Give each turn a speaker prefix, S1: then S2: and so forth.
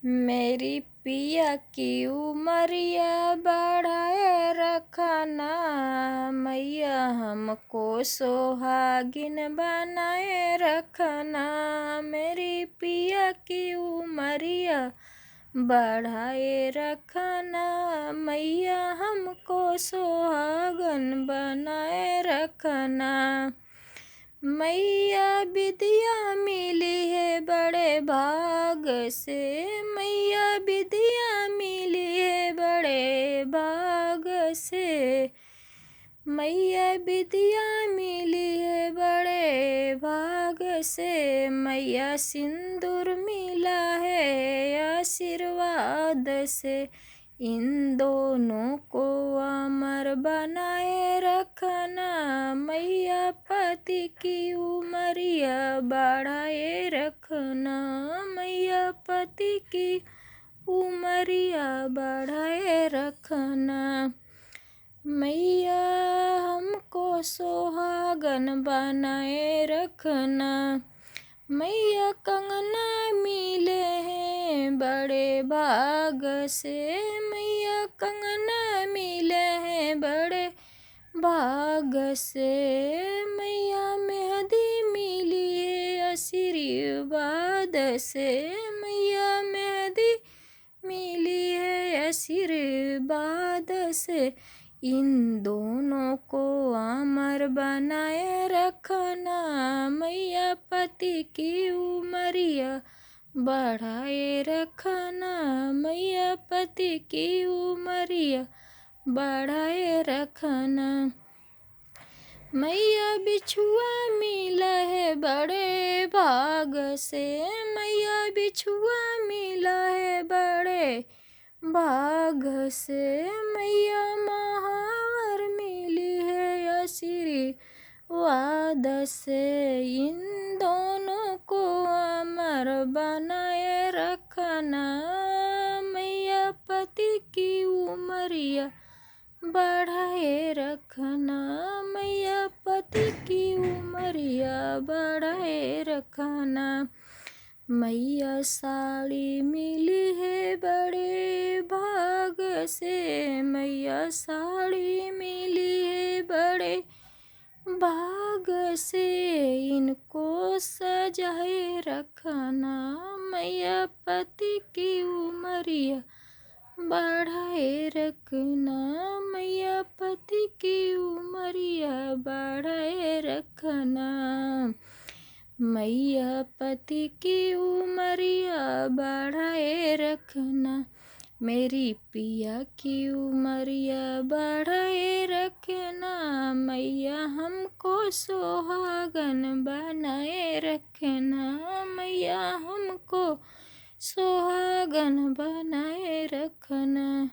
S1: मेरी पिया की उमरिया बढ़ाए रखना, मैया हमको सोहागिन बनाए रखना। मेरी पिया की उमरिया बढ़ाए रखना, मैया हमको सोहागन बनाए रखना। मैया विद्या मिली है बड़े भाग से, मैया विद्या मिली है बड़े भाग से। मैया विद्या मिली है बड़े भाग से, मैया सिंदूर मिला है आशीर्वाद से। इन दोनों को अमर बनाए रखना, मैया पति की उमरिया बढ़ाए रखना। मैया पति की उमरिया बढ़ाए रखना। मैया हमको सोहागन बनाए रखना। मैया कंगना मिले हैं बड़े भाग से, मैया कंगना मिले हैं बड़े भाग से। मैया मेहंदी मिली है आशीर्वाद से, मैया मेहंदी मिली है आशीर्वाद से। इन दोनों को अमर बनाए रखना, मैया पति की उमरिया बढ़ाए रखना। मैया पति की उमरिया बढ़ाए रखना। मैया बिछुआ मिला है बड़े भाग से, मैया बिछुआ मिला है बड़े भाग से। मैया महावर मिली है आशीर्वाद से। इन दोनों को अमर बनाए रखना, मैया पति की उमरिया बढ़ाए रखना। मैया पति की उमरिया बढ़ाए रखना। मैया साड़ी मिली है बड़े भाग से, मैया साड़ी मिली है बड़े भाग से। इनको सजाए रखना, मैया पति की उमरिया बढ़ाए रखना। मैया पति की उमरिया बढ़ाए रखना। मैया पति की उमरिया बढ़ाए रखना। मेरी पिया की उमरिया बढ़ाए रखना, मैया हमको सोहागन बनाए रखना। मैया हमको सोहागन बनाए रखना।